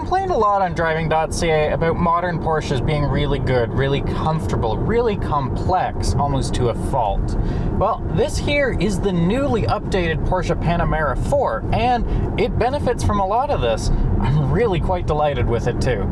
complained a lot on Driving.ca about modern Porsches being really good, really comfortable, really complex, almost to a fault. Well, this here is the newly updated Porsche Panamera 4, and it benefits from a lot of this. I'm really quite delighted with it too.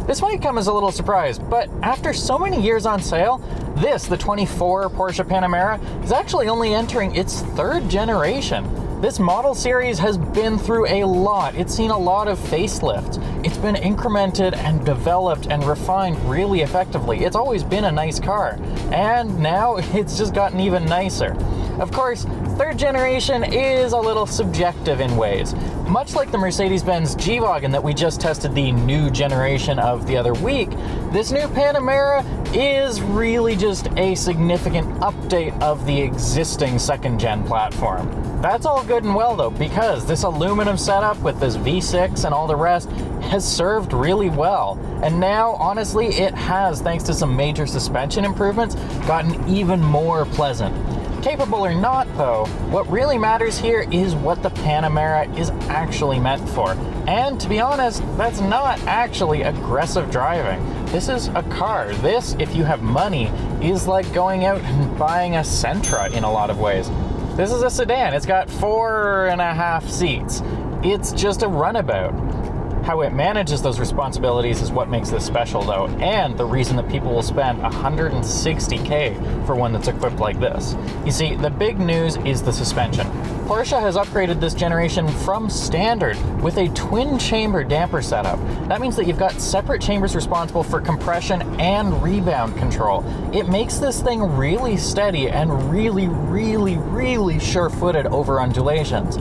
This might come as a little surprise, but after so many years on sale, the 24 Porsche Panamera, is actually only entering its third generation. This model series has been through a lot. It's seen a lot of facelifts. It's been incremented and developed and refined really effectively. It's always been a nice car, and now it's just gotten even nicer. Of course, third generation is a little subjective in ways. Much like the Mercedes-Benz G-Wagon that we just tested the new generation of the other week, this new Panamera is really just a significant update of the existing second-gen platform. That's all good and well though, because this aluminum setup with this V6 and all the rest has served really well. And now, honestly, it has, thanks to some major suspension improvements, gotten even more pleasant. Capable or not though, what really matters here is what the Panamera is actually meant for. And to be honest, that's not actually aggressive driving. This is a car. This, if you have money, is like going out and buying a Sentra in a lot of ways. This is a sedan. It's got 4.5 seats. It's just a runabout. How it manages those responsibilities is what makes this special though, and the reason that people will spend $160K for one that's equipped like this. You see, the big news is the suspension. Porsche has upgraded this generation from standard with a twin-chamber damper setup. That means that you've got separate chambers responsible for compression and rebound control. It makes this thing really steady and really sure-footed over undulations.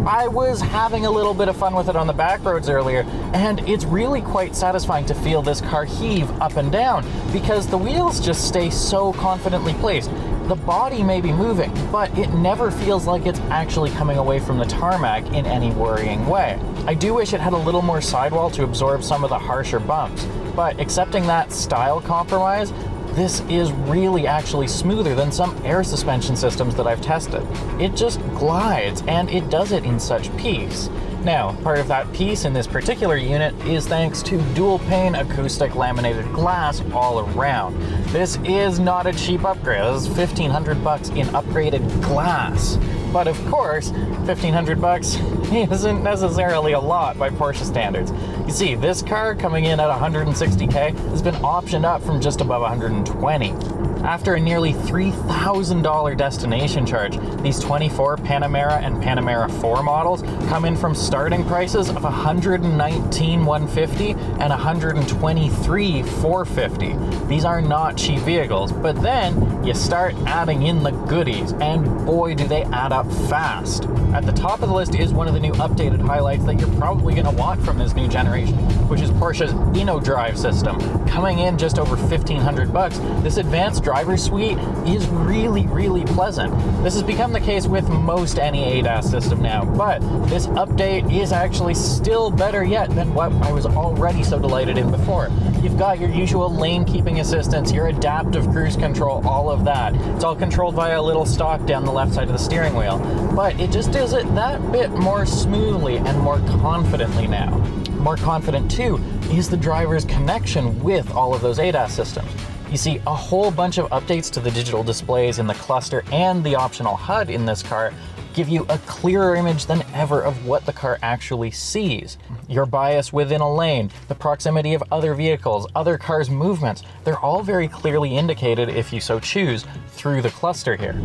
I was having a little bit of fun with it on the back roads earlier, and it's really quite satisfying to feel this car heave up and down because the wheels just stay so confidently placed. The body may be moving, but it never feels like it's actually coming away from the tarmac in any worrying way. I do wish it had a little more sidewall to absorb some of the harsher bumps, but accepting that style compromise, this is really actually smoother than some air suspension systems that I've tested. It just glides, and it does it in such peace. Now, part of that piece in this particular unit is thanks to dual pane acoustic laminated glass all around. This is not a cheap upgrade. This is $1,500 in upgraded glass. But of course, $1,500 isn't necessarily a lot by Porsche standards. You see, this car coming in at $160K has been optioned up from just above $120. After a nearly $3,000 destination charge, these 24 Panamera and Panamera 4 models come in from starting prices of $119,150 and $123,450. These are not cheap vehicles, but then you start adding in the goodies, and boy do they add up fast. At the top of the list is one of the new updated highlights that you're probably going to want from this new generation, which is Porsche's InnoDrive system. Coming in just over $1,500, this advanced driver suite is really pleasant. This has become the case with most any ADAS system now, but this update is actually still better yet than what I was already so delighted in before. You've got your usual lane keeping assistance, your adaptive cruise control, all of that. It's all controlled via a little stalk down the left side of the steering wheel, but it just does it that bit more smoothly and more confidently now. More confident too is the driver's connection with all of those ADAS systems. You see, a whole bunch of updates to the digital displays in the cluster and the optional HUD in this car give you a clearer image than ever of what the car actually sees. Your bias within a lane, the proximity of other vehicles, other cars' movements, they're all very clearly indicated, if you so choose, through the cluster here.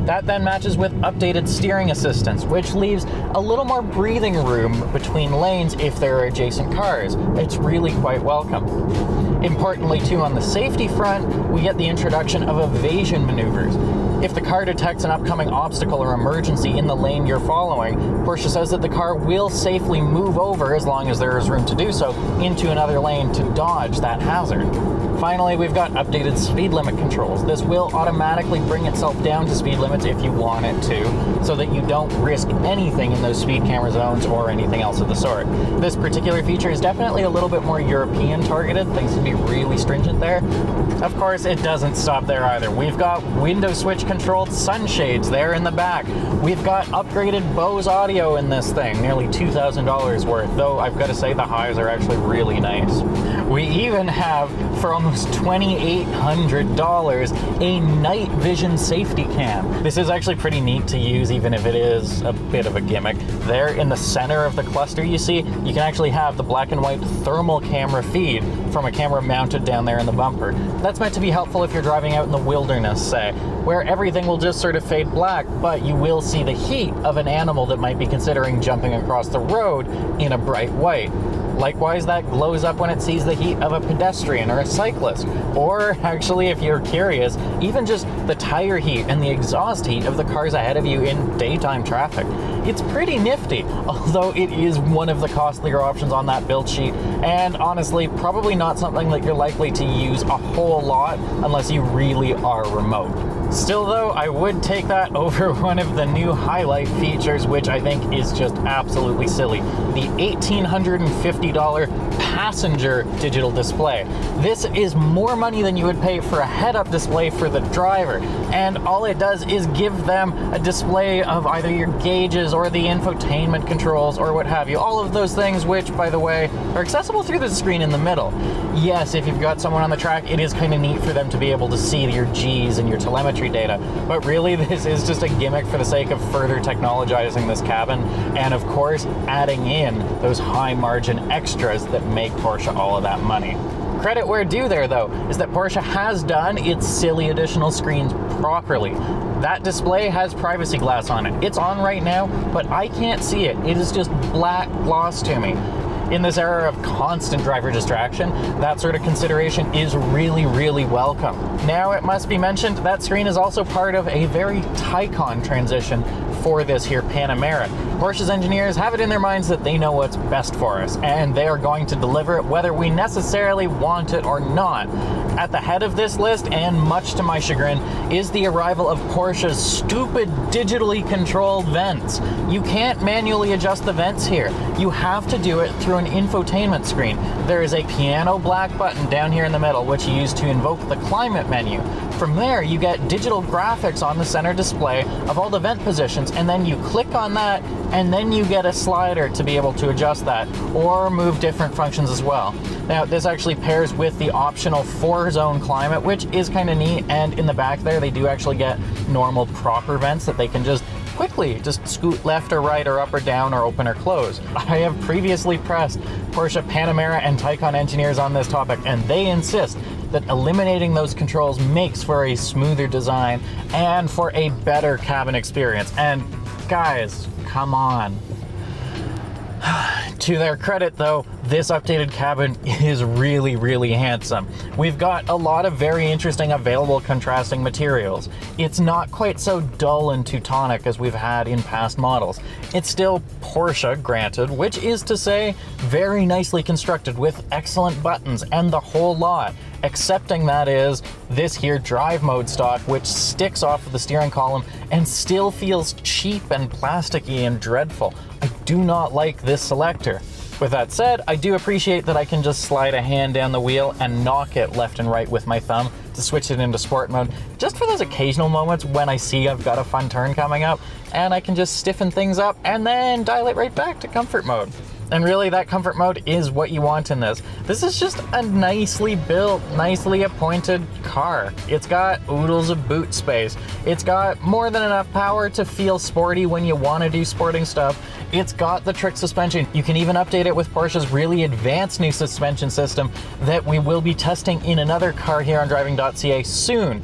That then matches with updated steering assistance, which leaves a little more breathing room between lanes if there are adjacent cars. It's really quite welcome. Importantly too, on the safety front, we get the introduction of evasion maneuvers. If the car detects an upcoming obstacle or emergency in the lane you're following, Porsche says that the car will safely move over, as long as there is room to do so, into another lane to dodge that hazard. Finally, we've got updated speed limit controls. This will automatically bring itself down to speed limits if you want it to, so that you don't risk anything in those speed camera zones or anything else of the sort. This particular feature is definitely a little bit more European targeted. Things can be really stringent there. Of course, it doesn't stop there either. We've got window switch controlled sunshades there in the back. We've got upgraded Bose audio in this thing, nearly $2,000 worth, though I've got to say the highs are actually really nice. We even have, for almost $2,800, a night vision safety cam. This is actually pretty neat to use, even if it is a bit of a gimmick. There in the center of the cluster, you see, you can actually have the black and white thermal camera feed from a camera mounted down there in the bumper. That's meant to be helpful if you're driving out in the wilderness, say, where everything will just sort of fade black, but you will see the heat of an animal that might be considering jumping across the road in a bright white. Likewise, that glows up when it sees the heat of a pedestrian or a cyclist. Or actually, if you're curious, even just the tire heat and the exhaust heat of the cars ahead of you in daytime traffic. It's pretty nifty, although it is one of the costlier options on that build sheet, and honestly, probably not something that you're likely to use a whole lot unless you really are remote. Still though, I would take that over one of the new highlight features, which I think is just absolutely silly. The $1,850 passenger digital display. This is more money than you would pay for a head-up display for the driver, and all it does is give them a display of either your gauges or the infotainment controls or what have you. All of those things, which, by the way, are accessible through the screen in the middle. Yes, if you've got someone on the track, it is kind of neat for them to be able to see your Gs and your telemetry data, but really this is just a gimmick for the sake of further technologizing this cabin, and of course adding in those high margin extras that make Porsche all of that money. Credit where due there though is that Porsche has done its silly additional screens properly. That display has privacy glass on it. It's on right now, but I can't see it. It is just black gloss to me. In this era of constant driver distraction, that sort of consideration is really, really welcome. Now, it must be mentioned that screen is also part of a very Taycan transition for this here Panamera. Porsche's engineers have it in their minds that they know what's best for us, and they are going to deliver it whether we necessarily want it or not. At the head of this list, and much to my chagrin, is the arrival of Porsche's stupid digitally controlled vents. You can't manually adjust the vents here. You have to do it through an infotainment screen. There is a piano black button down here in the middle, which you use to invoke the climate menu. From there, you get digital graphics on the center display of all the vent positions, and then you click on that, and then you get a slider to be able to adjust that, or move different functions as well. Now, this actually pairs with the optional 4-zone climate, which is kind of neat, and in the back there, they do actually get normal proper vents that they can just quickly just scoot left or right or up or down or open or close. I have previously pressed Porsche Panamera and Taycan engineers on this topic, and they insist that eliminating those controls makes for a smoother design and for a better cabin experience. And guys, come on. To their credit though, this updated cabin is really, really handsome. We've got a lot of very interesting available contrasting materials. It's not quite so dull and Teutonic as we've had in past models. It's still Porsche, granted, which is to say very nicely constructed with excellent buttons and the whole lot, excepting that is this here drive mode stock, which sticks off of the steering column and still feels cheap and plasticky and dreadful. I do not like this selector. With that said, I do appreciate that I can just slide a hand down the wheel and knock it left and right with my thumb to switch it into sport mode, just for those occasional moments when I see I've got a fun turn coming up, and I can just stiffen things up and then dial it right back to comfort mode. And really, that comfort mode is what you want in this. This is just a nicely built, nicely appointed car. It's got oodles of boot space. It's got more than enough power to feel sporty when you want to do sporting stuff. It's got the trick suspension. You can even update it with Porsche's really advanced new suspension system that we will be testing in another car here on Driving.ca soon.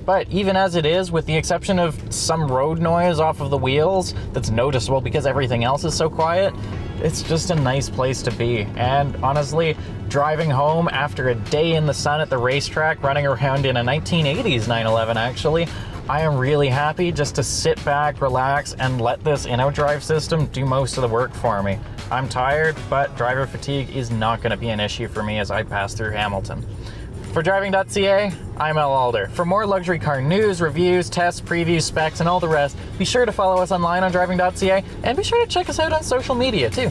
But even as it is, with the exception of some road noise off of the wheels that's noticeable because everything else is so quiet, it's just a nice place to be. And honestly, driving home after a day in the sun at the racetrack, running around in a 1980s 911 actually, I am really happy just to sit back, relax, and let this InnoDrive system do most of the work for me. I'm tired, but driver fatigue is not going to be an issue for me as I pass through Hamilton. For Driving.ca, I'm Al Alder. For more luxury car news, reviews, tests, previews, specs, and all the rest, be sure to follow us online on Driving.ca, and be sure to check us out on social media too.